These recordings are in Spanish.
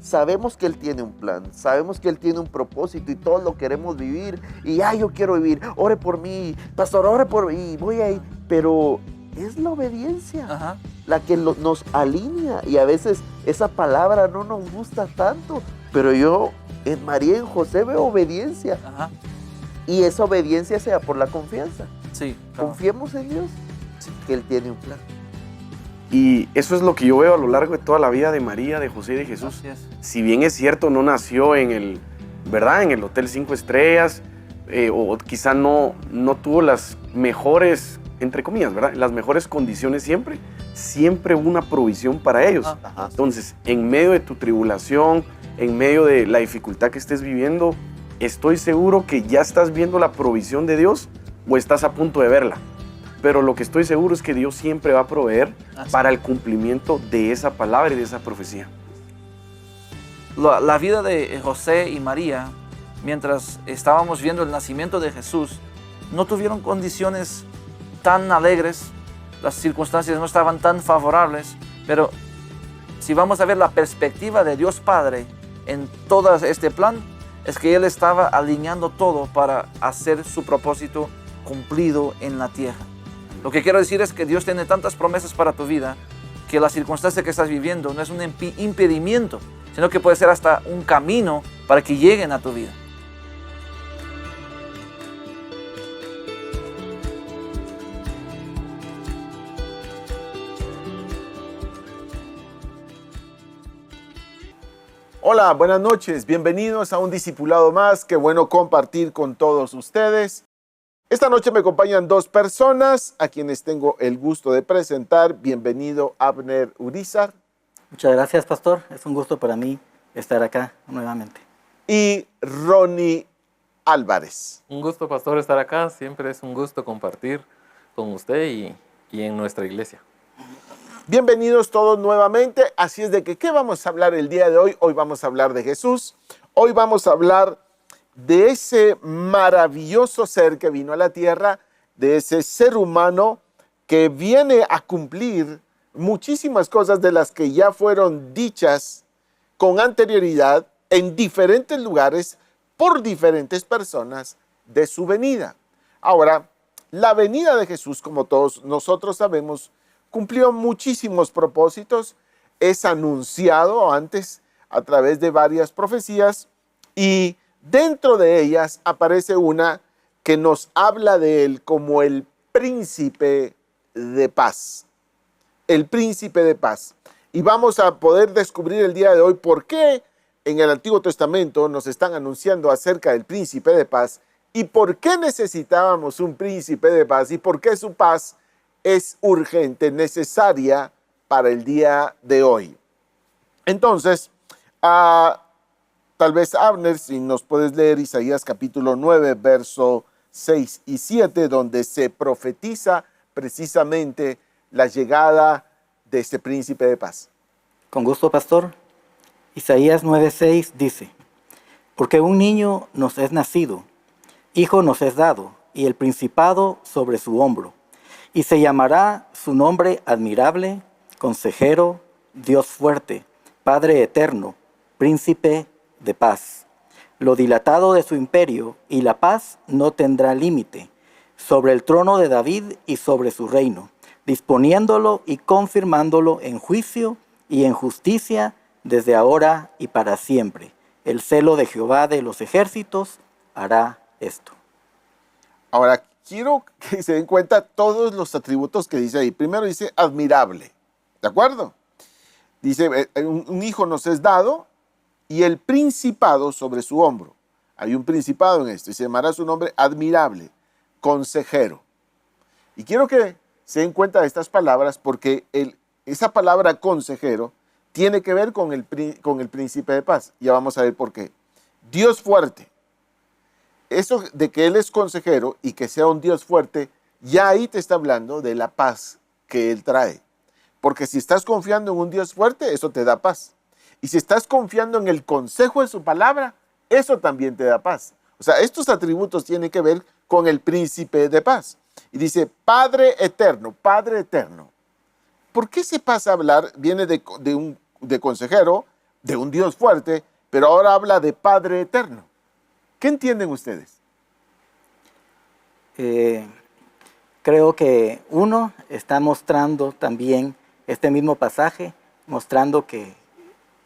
sabemos que Él tiene un plan, sabemos que Él tiene un propósito y todos lo queremos vivir. Y yo quiero vivir, ore por mí, pastor, ore por mí, voy a ir. Pero es la obediencia la que nos alinea. Y a veces esa palabra no nos gusta tanto. Pero yo en María y en José veo obediencia. Y esa obediencia sea por la confianza. Sí, claro. Confiemos en Dios, que Él tiene un plan. Y eso es lo que yo veo a lo largo de toda la vida de María, de José y de Jesús. Si bien es cierto, no nació en el Hotel 5 Estrellas, o quizá no tuvo las mejores, entre comillas, ¿verdad? Las mejores condiciones siempre hubo una provisión para ellos. Entonces, en medio de tu tribulación, en medio de la dificultad que estés viviendo, estoy seguro que ya estás viendo la provisión de Dios o estás a punto de verla. Pero lo que estoy seguro es que Dios siempre va a proveer para el cumplimiento de esa palabra y de esa profecía. La vida de José y María, mientras estábamos viendo el nacimiento de Jesús, no tuvieron condiciones tan alegres, las circunstancias no estaban tan favorables, pero si vamos a ver la perspectiva de Dios Padre en todo este plan, es que Él estaba alineando todo para hacer su propósito cumplido en la tierra. Lo que quiero decir es que Dios tiene tantas promesas para tu vida que la circunstancia que estás viviendo no es un impedimento, sino que puede ser hasta un camino para que lleguen a tu vida. Hola, buenas noches. Bienvenidos a un discipulado más. Qué bueno compartir con todos ustedes. Esta noche me acompañan dos personas a quienes tengo el gusto de presentar. Bienvenido, Abner Urizar. Muchas gracias, pastor. Es un gusto para mí estar acá nuevamente. Y Ronnie Álvarez. Un gusto, pastor, estar acá. Siempre es un gusto compartir con usted y en nuestra iglesia. Bienvenidos todos nuevamente. Así es de que, ¿qué vamos a hablar el día de hoy? Hoy vamos a hablar de Jesús. Hoy vamos a hablar de ese maravilloso ser que vino a la tierra, de ese ser humano que viene a cumplir muchísimas cosas de las que ya fueron dichas con anterioridad en diferentes lugares por diferentes personas de su venida. Ahora, la venida de Jesús, como todos nosotros sabemos, cumplió muchísimos propósitos, es anunciado antes a través de varias profecías y dentro de ellas aparece una que nos habla de él como el príncipe de paz. El príncipe de paz. Y vamos a poder descubrir el día de hoy por qué en el Antiguo Testamento nos están anunciando acerca del príncipe de paz y por qué necesitábamos un príncipe de paz y por qué su paz es urgente, necesaria para el día de hoy. Entonces, tal vez, Abner, si nos puedes leer Isaías capítulo 9, verso 6 y 7, donde se profetiza precisamente la llegada de este príncipe de paz. Con gusto, pastor. Isaías 9:6 dice: porque un niño nos es nacido, hijo nos es dado, y el principado sobre su hombro. Y se llamará su nombre admirable, consejero, Dios fuerte, Padre eterno, príncipe de paz. Lo dilatado de su imperio y la paz no tendrá límite, sobre el trono de David y sobre su reino, disponiéndolo y confirmándolo en juicio y en justicia desde ahora y para siempre. El celo de Jehová de los ejércitos hará esto. Ahora, quiero que se den cuenta todos los atributos que dice ahí. Primero dice admirable, ¿de acuerdo? Dice, un hijo nos es dado y el principado sobre su hombro. Hay un principado en esto y se llamará su nombre admirable, consejero. Y quiero que se den cuenta de estas palabras porque esa palabra consejero tiene que ver con el príncipe de paz. Ya vamos a ver por qué. Dios fuerte. Eso de que Él es consejero y que sea un Dios fuerte, ya ahí te está hablando de la paz que Él trae. Porque si estás confiando en un Dios fuerte, eso te da paz. Y si estás confiando en el consejo de su palabra, eso también te da paz. O sea, estos atributos tienen que ver con el príncipe de paz. Y dice, Padre eterno, Padre eterno. ¿Por qué se pasa a hablar, viene de consejero, de un Dios fuerte, pero ahora habla de Padre eterno. ¿Qué entienden ustedes? Creo que uno está mostrando también este mismo pasaje, mostrando que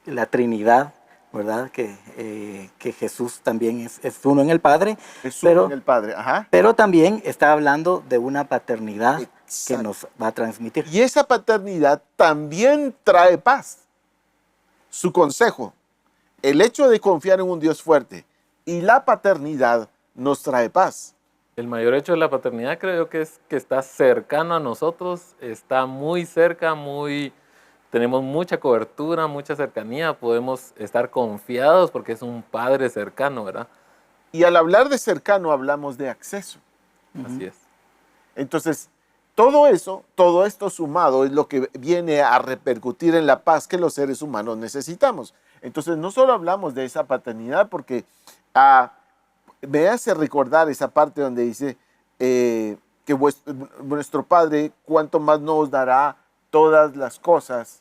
la Trinidad, ¿verdad? Que Jesús también es uno en el Padre. Es uno en el Padre, ajá. Pero también está hablando de una paternidad Exacto. que nos va a transmitir. Y esa paternidad también trae paz. Su consejo, el hecho de confiar en un Dios fuerte y la paternidad nos trae paz. El mayor hecho de la paternidad creo que es que está cercano a nosotros, está muy cerca, tenemos mucha cobertura, mucha cercanía, podemos estar confiados porque es un padre cercano, ¿verdad? Y al hablar de cercano hablamos de acceso. Así es. Entonces, todo esto sumado es lo que viene a repercutir en la paz que los seres humanos necesitamos. Entonces, no solo hablamos de esa paternidad porque me hace recordar esa parte donde dice que nuestro Padre cuánto más nos dará todas las cosas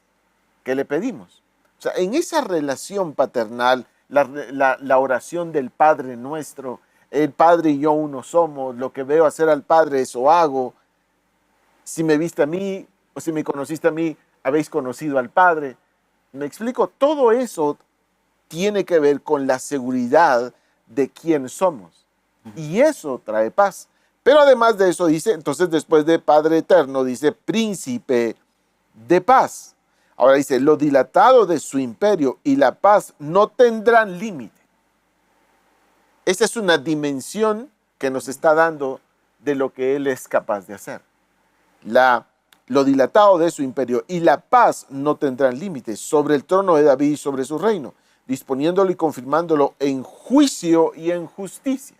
que le pedimos. O sea, en esa relación paternal, la oración del Padre nuestro, el Padre y yo uno somos, lo que veo hacer al Padre, eso hago. Si me viste a mí o si me conociste a mí, habéis conocido al Padre. ¿Me explico? Todo eso tiene que ver con la seguridad de quién somos. Y eso trae paz. Pero además de eso dice, entonces después de Padre eterno, dice príncipe de paz. Ahora dice, lo dilatado de su imperio y la paz no tendrán límite. Esa es una dimensión que nos está dando de lo que Él es capaz de hacer. Lo dilatado de su imperio y la paz no tendrán límites sobre el trono de David y sobre su reino, disponiéndolo y confirmándolo en juicio y en justicia.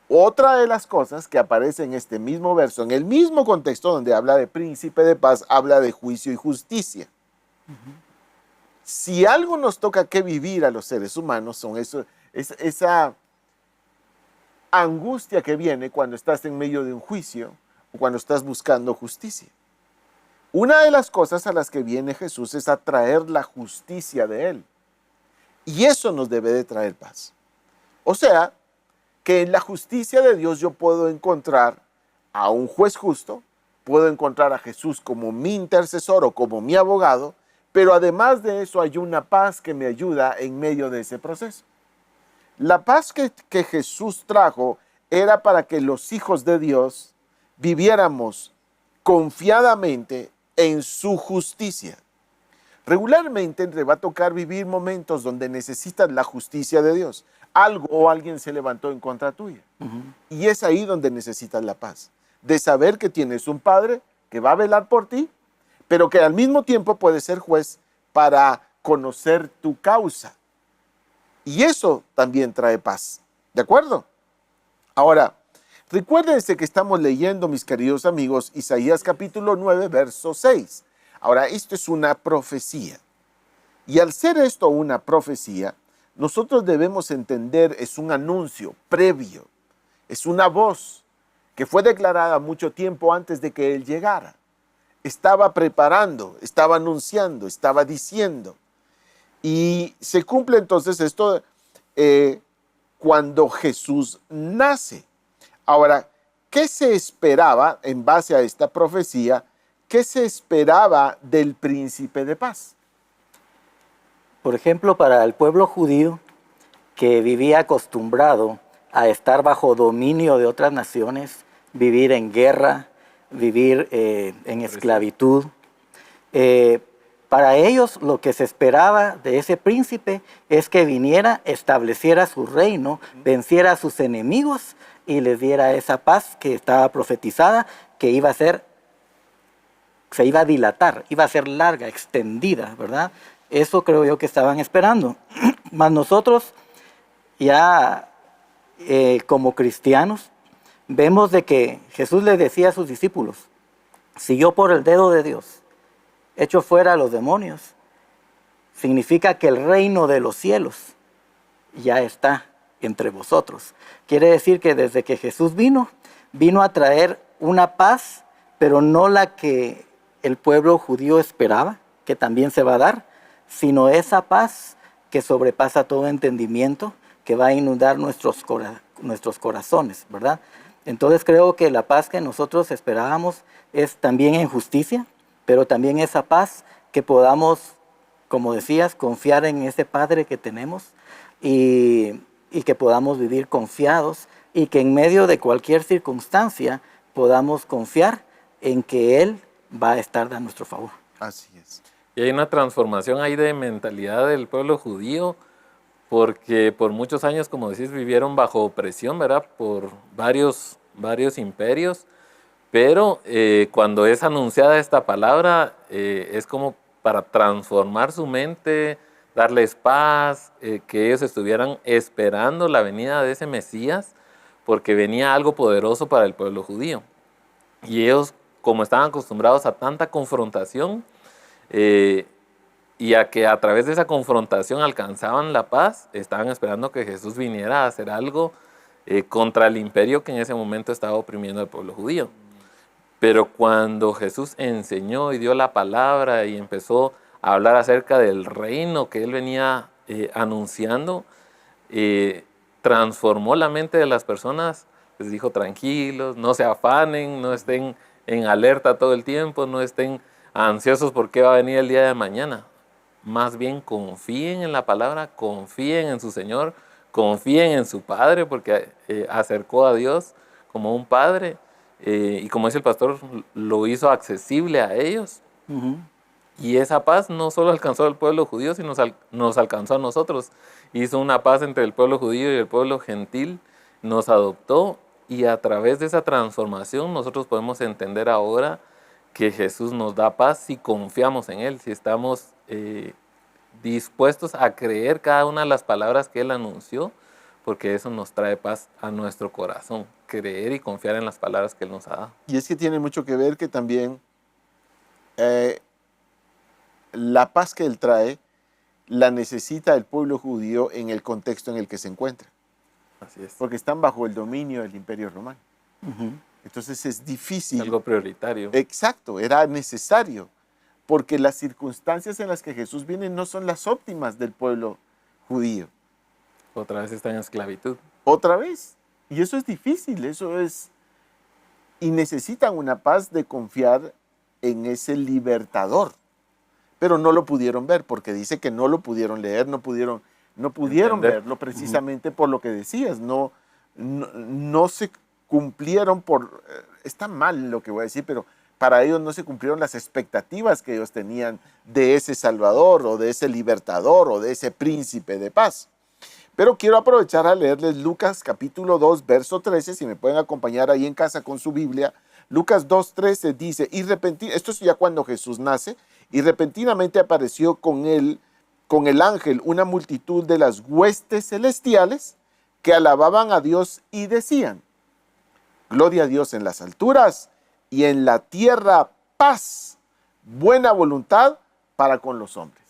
Otra de las cosas que aparece en este mismo verso, en el mismo contexto donde habla de príncipe de paz, habla de juicio y justicia. Si algo nos toca que vivir a los seres humanos, son esa angustia que viene cuando estás en medio de un juicio o cuando estás buscando justicia. Una de las cosas a las que viene Jesús es a traer la justicia de Él. Y eso nos debe de traer paz. O sea, que en la justicia de Dios yo puedo encontrar a un juez justo, puedo encontrar a Jesús como mi intercesor o como mi abogado, pero además de eso hay una paz que me ayuda en medio de ese proceso. La paz que Jesús trajo era para que los hijos de Dios viviéramos confiadamente en su justicia. Regularmente te va a tocar vivir momentos donde necesitas la justicia de Dios. Algo o alguien se levantó en contra tuya. Y es ahí donde necesitas la paz. De saber que tienes un Padre que va a velar por ti, pero que al mismo tiempo puede ser juez para conocer tu causa. Y eso también trae paz. ¿De acuerdo? Ahora, recuérdense que estamos leyendo, mis queridos amigos, Isaías capítulo 9, verso 6. Ahora, esto es una profecía. Y al ser esto una profecía, nosotros debemos entender, es un anuncio previo, es una voz que fue declarada mucho tiempo antes de que Él llegara. Estaba preparando, estaba anunciando, estaba diciendo. Y se cumple entonces esto cuando Jesús nace. Ahora, ¿qué se esperaba en base a esta profecía? ¿Qué se esperaba del príncipe de paz? Por ejemplo, para el pueblo judío que vivía acostumbrado a estar bajo dominio de otras naciones, vivir en guerra, vivir en esclavitud, para ellos lo que se esperaba de ese príncipe es que viniera, estableciera su reino, venciera a sus enemigos y les diera esa paz que estaba profetizada, que iba a ser, se iba a dilatar, iba a ser larga, extendida, ¿verdad? Eso creo yo que estaban esperando. Mas nosotros ya como cristianos vemos de que Jesús les decía a sus discípulos, si yo por el dedo de Dios echo fuera a los demonios, significa que el reino de los cielos ya está entre vosotros. Quiere decir que desde que Jesús vino a traer una paz, pero no la que el pueblo judío esperaba, que también se va a dar, sino esa paz que sobrepasa todo entendimiento, que va a inundar nuestros corazones, ¿verdad? Entonces creo que la paz que nosotros esperábamos es también en justicia, pero también esa paz que podamos, como decías, confiar en ese Padre que tenemos y que podamos vivir confiados y que en medio de cualquier circunstancia podamos confiar en que Él va a estar a nuestro favor. Así es. Y hay una transformación ahí de mentalidad del pueblo judío, porque por muchos años, como decís, vivieron bajo opresión, ¿verdad? Por varios imperios, pero cuando es anunciada esta palabra, es como para transformar su mente, darles paz, que ellos estuvieran esperando la venida de ese Mesías, porque venía algo poderoso para el pueblo judío. Y ellos, como estaban acostumbrados a tanta confrontación, y a que a través de esa confrontación alcanzaban la paz, estaban esperando que Jesús viniera a hacer algo contra el imperio que en ese momento estaba oprimiendo al pueblo judío. Pero cuando Jesús enseñó y dio la palabra y empezó a hablar acerca del reino que él venía anunciando, transformó la mente de las personas. Les dijo: tranquilos, no se afanen, no estén en alerta todo el tiempo, no estén ansiosos por qué va a venir el día de mañana. Más bien confíen en la palabra, confíen en su Señor, confíen en su Padre, porque acercó a Dios como un Padre, y como dice el pastor, lo hizo accesible a ellos. Y esa paz no solo alcanzó al pueblo judío, sino nos alcanzó a nosotros. Hizo una paz entre el pueblo judío y el pueblo gentil, nos adoptó, y a través de esa transformación nosotros podemos entender ahora que Jesús nos da paz si confiamos en Él, si estamos dispuestos a creer cada una de las palabras que Él anunció, porque eso nos trae paz a nuestro corazón, creer y confiar en las palabras que Él nos ha dado. Y es que tiene mucho que ver que también la paz que Él trae la necesita el pueblo judío en el contexto en el que se encuentra. Así es. Porque están bajo el dominio del Imperio Romano. Entonces es difícil. Algo prioritario. Exacto, era necesario, porque las circunstancias en las que Jesús viene no son las óptimas del pueblo judío. Otra vez está en esclavitud. Otra vez. Y eso es difícil, y necesitan una paz de confiar en ese libertador. Pero no lo pudieron ver, porque dice que no lo pudieron leer, no pudieron verlo precisamente por lo que decías. No se cumplieron está mal lo que voy a decir, pero para ellos no se cumplieron las expectativas que ellos tenían de ese Salvador o de ese libertador o de ese príncipe de paz. Pero quiero aprovechar a leerles Lucas capítulo 2, verso 13, si me pueden acompañar ahí en casa con su Biblia. Lucas 2:13 dice, esto es ya cuando Jesús nace, y repentinamente apareció con el ángel una multitud de las huestes celestiales que alababan a Dios y decían: gloria a Dios en las alturas y en la tierra paz, buena voluntad para con los hombres.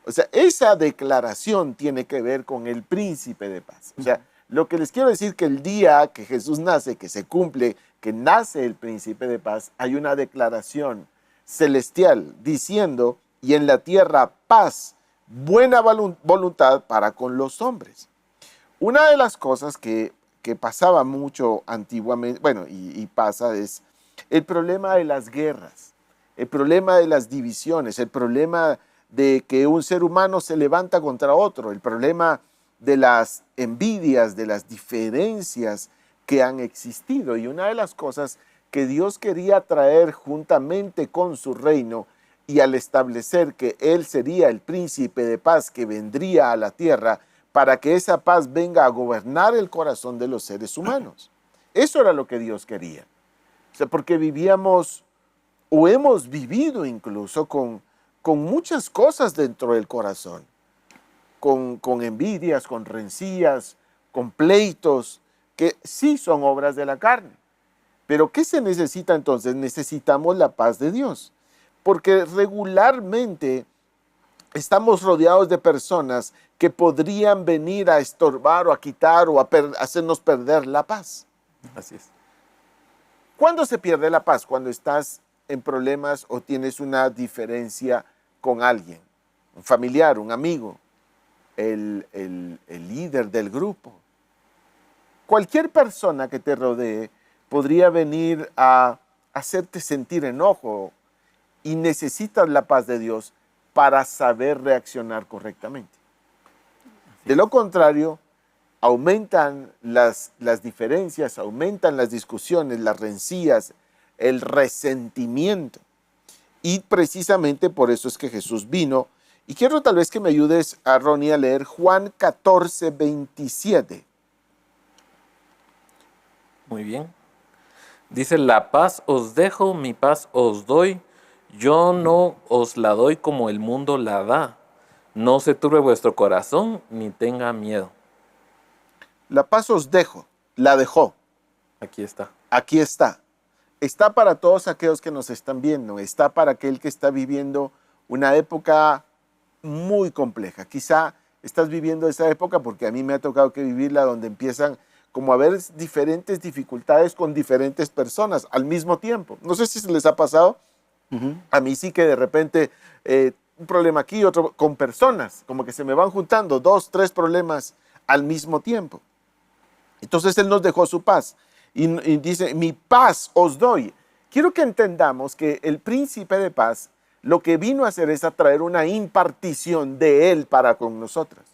O sea, esa declaración tiene que ver con el príncipe de paz. O sea, lo que les quiero decir que el día que Jesús nace, que se cumple, que nace el príncipe de paz, hay una declaración celestial diciendo: y en la tierra paz, buena voluntad para con los hombres. Una de las cosas que pasaba mucho antiguamente, y pasa, es el problema de las guerras, el problema de las divisiones, el problema de que un ser humano se levanta contra otro, el problema de las envidias, de las diferencias que han existido. Y una de las cosas que Dios quería traer juntamente con su reino, y al establecer que Él sería el príncipe de paz que vendría a la tierra, para que esa paz venga a gobernar el corazón de los seres humanos. Eso era lo que Dios quería. O sea, porque vivíamos, o hemos vivido incluso, con muchas cosas dentro del corazón. Con envidias, con rencillas, con pleitos, que sí son obras de la carne. Pero ¿qué se necesita entonces? Necesitamos la paz de Dios. Porque regularmente estamos rodeados de personas que podrían venir a estorbar o a quitar o a hacernos perder la paz. Así es. ¿Cuándo se pierde la paz? Cuando estás en problemas o tienes una diferencia con alguien. un familiar, un amigo, el líder del grupo. Cualquier persona que te rodee podría venir a hacerte sentir enojo y necesitas la paz de Dios para saber reaccionar correctamente. De lo contrario, aumentan las diferencias, aumentan las discusiones, las rencillas, el resentimiento. Y precisamente por eso es que Jesús vino. Y quiero tal vez que me ayudes a Ronnie a leer Juan 14, 27. Muy bien. Dice, la paz os dejo, mi paz os doy. Yo no os la doy como el mundo la da. No se turbe vuestro corazón, ni tenga miedo. La paz os dejo, la dejó. Aquí está. Aquí está. Está para todos aquellos que nos están viendo. Está para aquel que está viviendo una época muy compleja. Quizá estás viviendo esa época porque a mí me ha tocado que vivirla, donde empiezan como a haber diferentes dificultades con diferentes personas al mismo tiempo. No sé si se les ha pasado. A mí sí, que de repente un problema aquí, otro con personas, como que se me van juntando 2, 3 problemas al mismo tiempo. Entonces Él nos dejó su paz y dice, mi paz os doy. Quiero que entendamos que el príncipe de paz lo que vino a hacer es a traer una impartición de Él para con nosotros.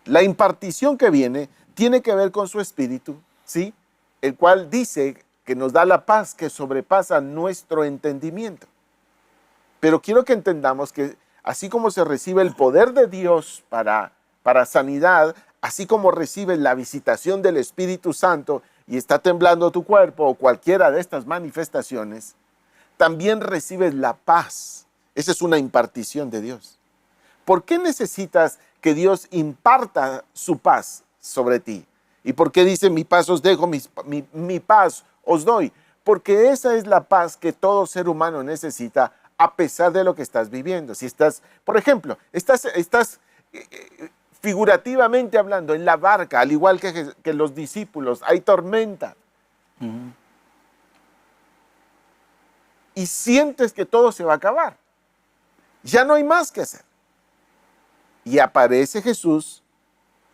La impartición que viene tiene que ver con su espíritu, ¿sí? El cual dice que nos da la paz que sobrepasa nuestro entendimiento. Pero quiero que entendamos que así como se recibe el poder de Dios para sanidad, así como recibes la visitación del Espíritu Santo y está temblando tu cuerpo o cualquiera de estas manifestaciones, también recibes la paz. Esa es una impartición de Dios. ¿Por qué necesitas que Dios imparta su paz sobre ti? ¿Y por qué dice, mi paz os dejo, mi paz os doy? Porque esa es la paz que todo ser humano necesita a pesar de lo que estás viviendo. Si estás, por ejemplo, estás figurativamente hablando en la barca, al igual que los discípulos, hay tormenta. Y sientes que todo se va a acabar. Ya no hay más que hacer. Y aparece Jesús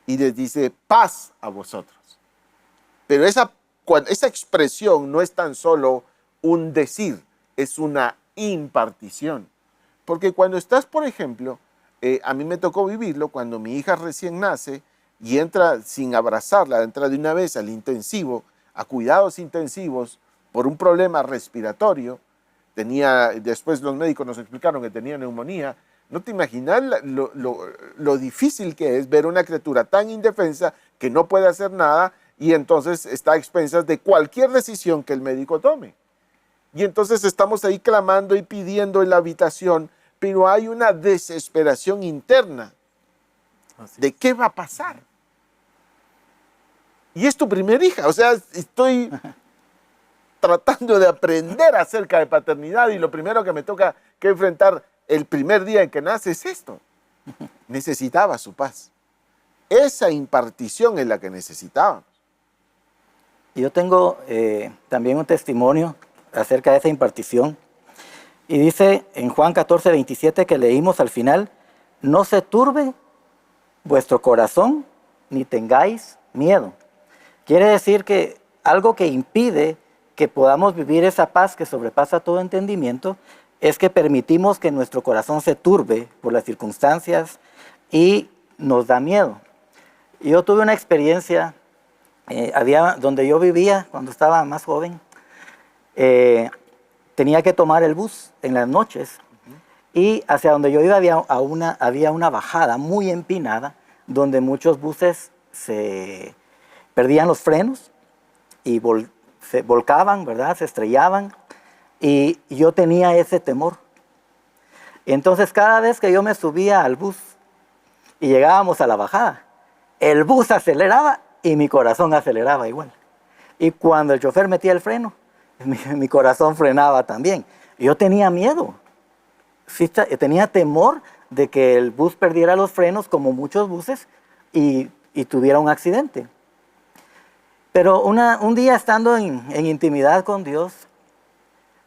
y les dice, paz a vosotros. Pero esa expresión no es tan solo un decir, es una impartición. Porque cuando estás, por ejemplo, a mí me tocó vivirlo cuando mi hija recién nace y entra sin abrazarla, entra de una vez al intensivo, a cuidados intensivos por un problema respiratorio. Después los médicos nos explicaron que tenía neumonía. No te imaginas lo difícil que es ver una criatura tan indefensa que no puede hacer nada y entonces está a expensas de cualquier decisión que el médico tome. Y entonces estamos ahí clamando y pidiendo en la habitación, pero hay una desesperación interna de qué va a pasar. Y es tu primera hija, o sea, estoy tratando de aprender acerca de paternidad y lo primero que me toca que enfrentar el primer día en que nace es esto. Necesitaba su paz. Esa impartición es la que necesitábamos. Yo tengo también un testimonio acerca de esa impartición. Y dice en Juan 14, 27 que leímos al final, no se turbe vuestro corazón ni tengáis miedo. Quiere decir que algo que impide que podamos vivir esa paz que sobrepasa todo entendimiento es que permitimos que nuestro corazón se turbe por las circunstancias y nos da miedo. Yo tuve una experiencia, donde yo vivía cuando estaba más joven, tenía que tomar el bus en las noches y hacia donde yo iba había una bajada muy empinada donde muchos buses se perdían los frenos y se volcaban, ¿verdad? Se estrellaban y yo tenía ese temor. Entonces cada vez que yo me subía al bus y llegábamos a la bajada, el bus aceleraba y mi corazón aceleraba igual. Y cuando el chofer metía el freno, mi corazón frenaba también. Yo tenía miedo. Sí, tenía temor de que el bus perdiera los frenos como muchos buses y tuviera un accidente. Pero un día estando en intimidad con Dios,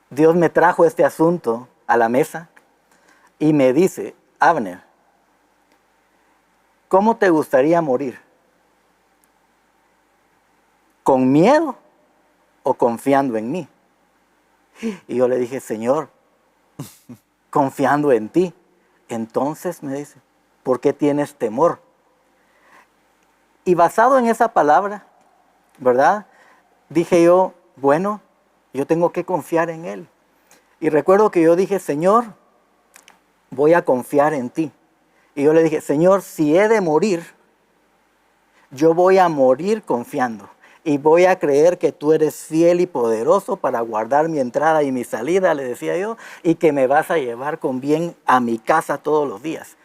Dios me trajo este asunto a la mesa y me dice, Abner, ¿cómo te gustaría morir? ¿Con miedo o confiando en mí? Y yo le dije, Señor, confiando en ti. Entonces me dice, ¿por qué tienes temor? Y basado en esa palabra, ¿verdad? Dije yo, bueno, yo tengo que confiar en Él. Y recuerdo que yo dije, Señor, voy a confiar en ti. Y yo le dije, Señor, si he de morir, yo voy a morir confiando. Y voy a creer que tú eres fiel y poderoso para guardar mi entrada y mi salida, le decía yo, y que me vas a llevar con bien a mi casa todos los días.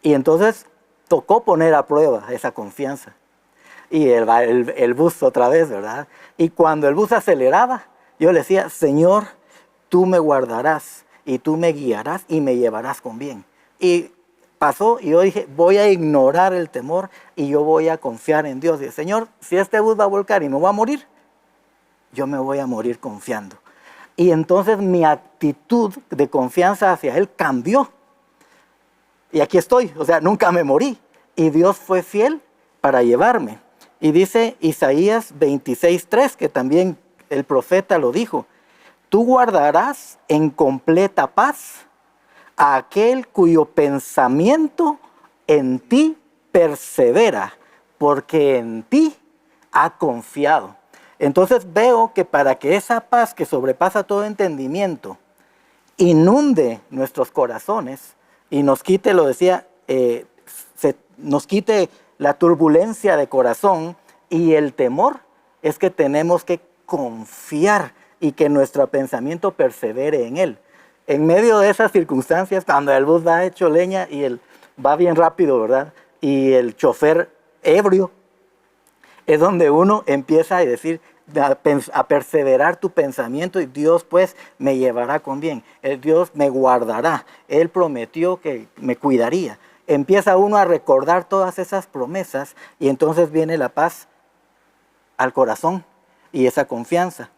Y entonces tocó poner a prueba esa confianza. Y el bus otra vez, ¿verdad? Y cuando el bus aceleraba, yo le decía, Señor, tú me guardarás y tú me guiarás y me llevarás con bien. Y pasó y yo dije, voy a ignorar el temor y yo voy a confiar en Dios. Y dije, Señor, si este bus va a volcar y me voy a morir, yo me voy a morir confiando. Y entonces mi actitud de confianza hacia Él cambió. Y aquí estoy, o sea, nunca me morí. Y Dios fue fiel para llevarme. Y dice Isaías 26:3, que también el profeta lo dijo, tú guardarás en completa paz a aquel cuyo pensamiento en ti persevera, porque en ti ha confiado. Entonces veo que para que esa paz que sobrepasa todo entendimiento inunde nuestros corazones y nos quite, lo decía, nos quite la turbulencia de corazón y el temor, es que tenemos que confiar y que nuestro pensamiento persevere en Él. En medio de esas circunstancias, cuando el bus va hecho leña y va bien rápido, ¿verdad? Y el chofer ebrio, es donde uno empieza a decir, a perseverar tu pensamiento y Dios pues me llevará con bien. Dios me guardará. Él prometió que me cuidaría. Empieza uno a recordar todas esas promesas y entonces viene la paz al corazón y esa confianza.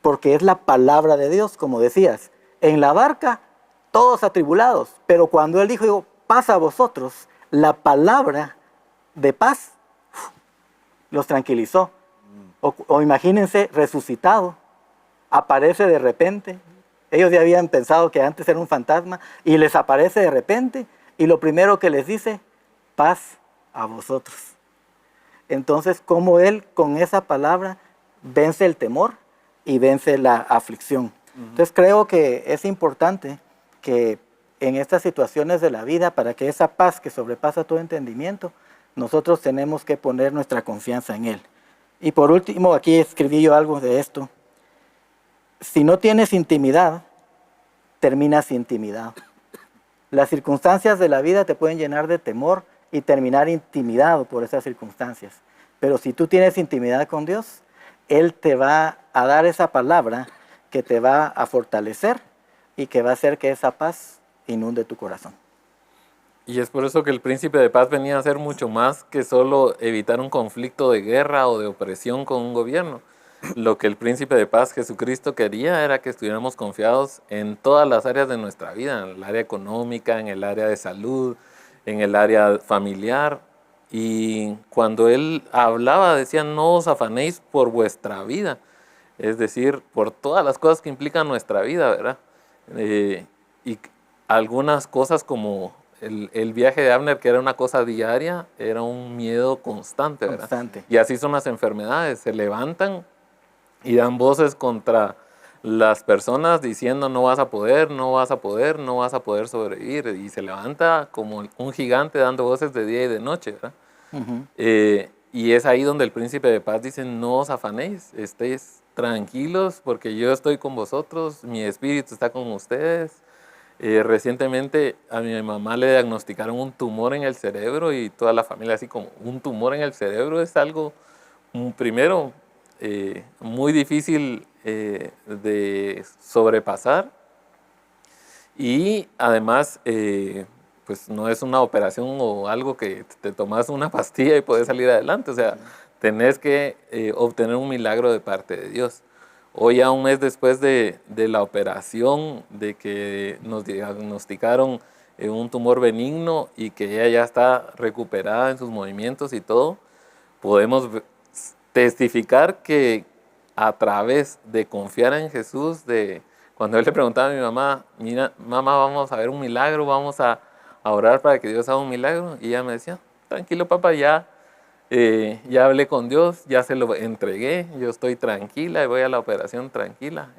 Porque es la palabra de Dios, como decías. En la barca, todos atribulados. Pero cuando Él dijo, paz a vosotros, la palabra de paz los tranquilizó. O imagínense, resucitado, aparece de repente. Ellos ya habían pensado que antes era un fantasma y les aparece de repente y lo primero que les dice, paz a vosotros. Entonces, como Él con esa palabra vence el temor y vence la aflicción. Entonces creo que es importante que en estas situaciones de la vida, para que esa paz que sobrepasa todo entendimiento, nosotros tenemos que poner nuestra confianza en Él. Y por último, aquí escribí yo algo de esto. Si no tienes intimidad, terminas intimidado. Las circunstancias de la vida te pueden llenar de temor y terminar intimidado por esas circunstancias. Pero si tú tienes intimidad con Dios, Él te va a dar esa palabra que te va a fortalecer y que va a hacer que esa paz inunde tu corazón. Y es por eso que el príncipe de paz venía a ser mucho más que solo evitar un conflicto de guerra o de opresión con un gobierno. Lo que el príncipe de paz, Jesucristo, quería era que estuviéramos confiados en todas las áreas de nuestra vida, en el área económica, en el área de salud, en el área familiar. Y cuando Él hablaba, decía, no os afanéis por vuestra vida, es decir, por todas las cosas que implican nuestra vida, ¿verdad? Y algunas cosas como el viaje de Abner, que era una cosa diaria, era un miedo constante, ¿verdad? Constante. Y así son las enfermedades, se levantan y dan voces contra las personas diciendo no vas a poder, no vas a poder, no vas a poder sobrevivir. Y se levanta como un gigante dando voces de día y de noche, ¿verdad? Y es ahí donde el príncipe de paz dice, no os afanéis, estéis tranquilos porque yo estoy con vosotros, mi espíritu está con ustedes. Recientemente a mi mamá le diagnosticaron un tumor en el cerebro y toda la familia así como, un tumor en el cerebro es algo, primero, muy difícil de sobrepasar y además pues no es una operación o algo que te tomas una pastilla y puedes salir adelante, o sea, tenés que obtener un milagro de parte de Dios. Hoy, a un mes después de la operación, de que nos diagnosticaron un tumor benigno y que ella ya está recuperada en sus movimientos y todo, podemos testificar que a través de confiar en Jesús, cuando él le preguntaba a mi mamá, mira, mamá, vamos a ver un milagro, vamos a orar para que Dios haga un milagro, y ella me decía, tranquilo papá, ya hablé con Dios, ya se lo entregué, yo estoy tranquila y voy a la operación tranquila.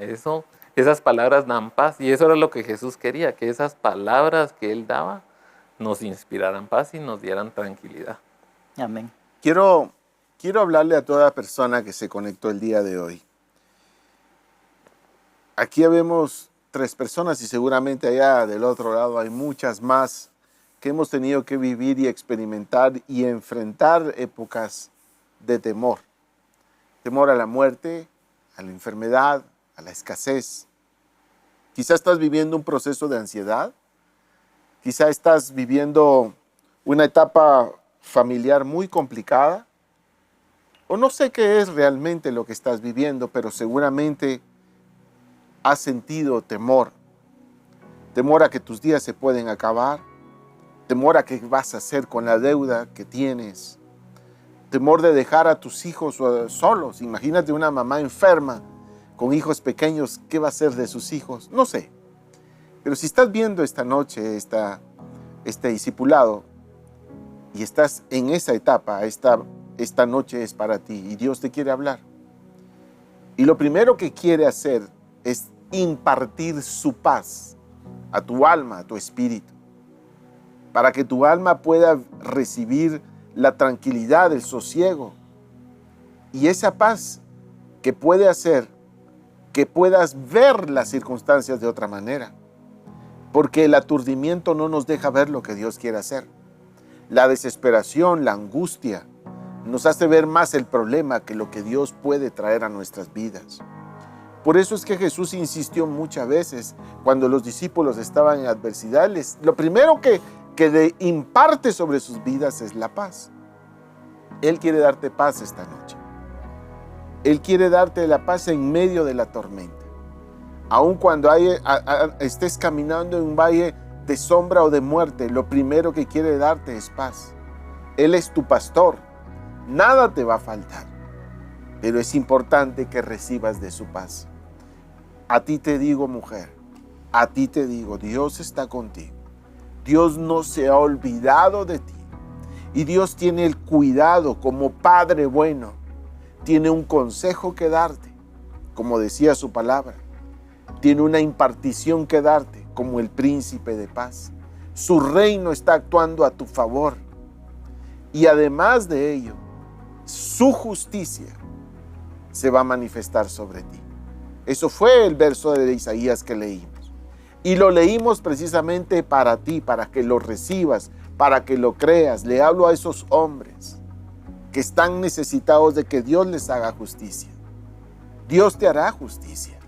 Esas palabras dan paz, y eso era lo que Jesús quería, que esas palabras que Él daba nos inspiraran paz y nos dieran tranquilidad. Amén. Quiero hablarle a toda persona que se conectó el día de hoy. Aquí vemos 3 personas y seguramente allá del otro lado hay muchas más que hemos tenido que vivir y experimentar y enfrentar épocas de temor. Temor a la muerte, a la enfermedad, a la escasez. Quizás estás viviendo un proceso de ansiedad. Quizás estás viviendo una etapa familiar muy complicada. O no sé qué es realmente lo que estás viviendo, pero seguramente has sentido temor. Temor a que tus días se pueden acabar. Temor a qué vas a hacer con la deuda que tienes. Temor de dejar a tus hijos solos. Imagínate una mamá enferma con hijos pequeños. ¿Qué va a hacer de sus hijos? No sé. Pero si estás viendo esta noche este discipulado y estás en esa etapa, esta noche es para ti y Dios te quiere hablar. Y lo primero que quiere hacer es impartir su paz a tu alma, a tu espíritu, para que tu alma pueda recibir la tranquilidad, el sosiego y esa paz que puede hacer que puedas ver las circunstancias de otra manera. Porque el aturdimiento no nos deja ver lo que Dios quiere hacer. La desesperación, la angustia, nos hace ver más el problema que lo que Dios puede traer a nuestras vidas. Por eso es que Jesús insistió muchas veces cuando los discípulos estaban en adversidad. Lo primero que imparte sobre sus vidas es la paz. Él quiere darte paz esta noche. Él quiere darte la paz en medio de la tormenta. Aun cuando estés caminando en un valle de sombra o de muerte, lo primero que quiere darte es paz. Él es tu pastor. Nada te va a faltar. Pero es importante que recibas de su paz. A ti te digo, mujer, a ti te digo, Dios está contigo. Dios no se ha olvidado de ti. Y Dios tiene el cuidado como Padre bueno. Tiene un consejo que darte, como decía su palabra. Tiene una impartición que darte, como el príncipe de paz. Su reino está actuando a tu favor. Y además de ello, su justicia se va a manifestar sobre ti. Eso fue el verso de Isaías que leímos. Y lo leímos precisamente para ti, para que lo recibas, para que lo creas. Le hablo a esos hombres que están necesitados de que Dios les haga justicia. Dios te hará justicia.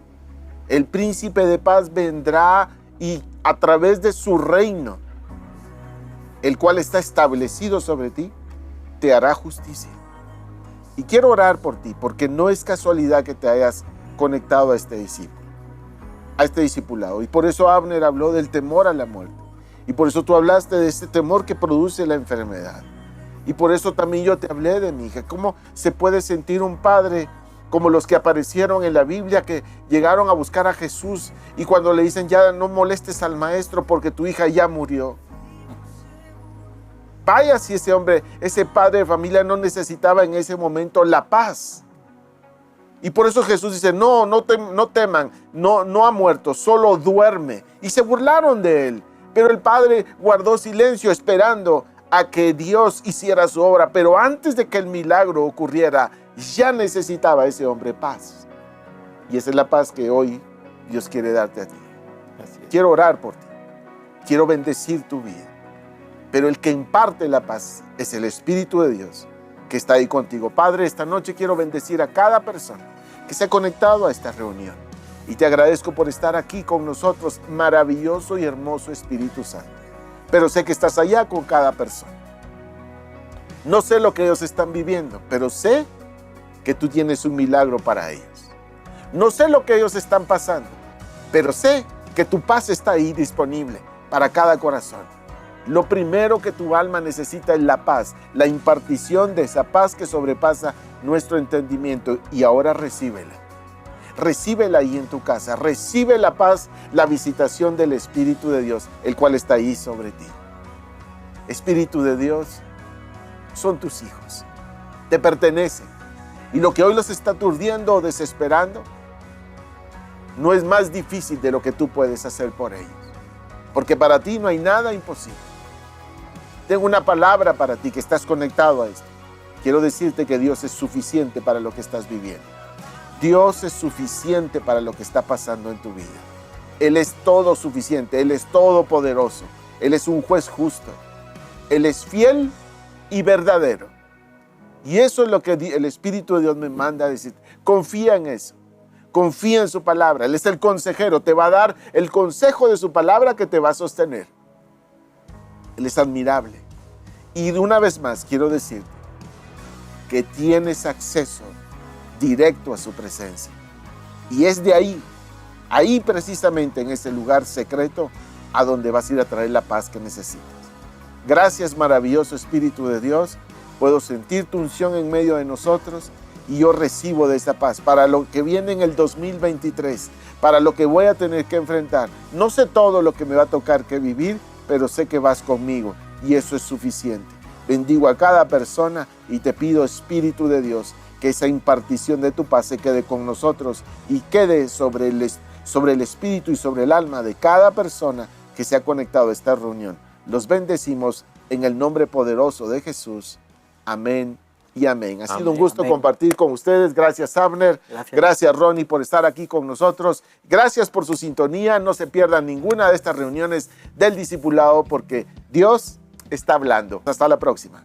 El príncipe de paz vendrá y a través de su reino, el cual está establecido sobre ti, te hará justicia. Y quiero orar por ti, porque no es casualidad que te hayas conectado a este discípulo, a este discipulado. Y por eso Abner habló del temor a la muerte. Y por eso tú hablaste de este temor que produce la enfermedad. Y por eso también yo te hablé de mi hija. ¿Cómo se puede sentir un padre como los que aparecieron en la Biblia, que llegaron a buscar a Jesús y cuando le dicen, ya no molestes al maestro porque tu hija ya murió? Vaya si ese hombre, ese padre de familia no necesitaba en ese momento la paz. Y por eso Jesús dice, no teman, no ha muerto, solo duerme. Y se burlaron de él. Pero el padre guardó silencio esperando a que Dios hiciera su obra. Pero antes de que el milagro ocurriera, ya necesitaba ese hombre paz. Y esa es la paz que hoy Dios quiere darte a ti. Quiero orar por ti. Quiero bendecir tu vida. Pero el que imparte la paz es el Espíritu de Dios que está ahí contigo. Padre, esta noche quiero bendecir a cada persona que se ha conectado a esta reunión. Y te agradezco por estar aquí con nosotros, maravilloso y hermoso Espíritu Santo. Pero sé que estás allá con cada persona. No sé lo que ellos están viviendo, pero sé que tú tienes un milagro para ellos. No sé lo que ellos están pasando, pero sé que tu paz está ahí disponible para cada corazón. Lo primero que tu alma necesita es la paz, la impartición de esa paz que sobrepasa nuestro entendimiento. Y ahora recíbela. Recíbela ahí en tu casa. Recibe la paz, la visitación del Espíritu de Dios, el cual está ahí sobre ti. Espíritu de Dios, son tus hijos. Te pertenecen. Y lo que hoy los está aturdiendo o desesperando no es más difícil de lo que tú puedes hacer por ellos. Porque para ti no hay nada imposible. Tengo una palabra para ti que estás conectado a esto. Quiero decirte que Dios es suficiente para lo que estás viviendo. Dios es suficiente para lo que está pasando en tu vida. Él es todo suficiente, Él es todopoderoso. Él es un juez justo. Él es fiel y verdadero. Y eso es lo que el Espíritu de Dios me manda a decir. Confía en eso. Confía en su palabra. Él es el consejero. Te va a dar el consejo de su palabra que te va a sostener. Él es admirable. Y una vez más quiero decirte que tienes acceso directo a su presencia. Y es de ahí precisamente en ese lugar secreto, a donde vas a ir a traer la paz que necesitas. Gracias, maravilloso Espíritu de Dios. Puedo sentir tu unción en medio de nosotros y yo recibo de esa paz para lo que viene en el 2023, para lo que voy a tener que enfrentar. No sé todo lo que me va a tocar que vivir, pero sé que vas conmigo y eso es suficiente. Bendigo a cada persona y te pido, Espíritu de Dios, que esa impartición de tu paz se quede con nosotros y quede sobre el espíritu y sobre el alma de cada persona que se ha conectado a esta reunión. Los bendecimos en el nombre poderoso de Jesús. Amén y amén. Ha sido un gusto compartir con ustedes. Gracias, Abner. Gracias, Ronnie, por estar aquí con nosotros. Gracias por su sintonía. No se pierdan ninguna de estas reuniones del discipulado porque Dios está hablando. Hasta la próxima.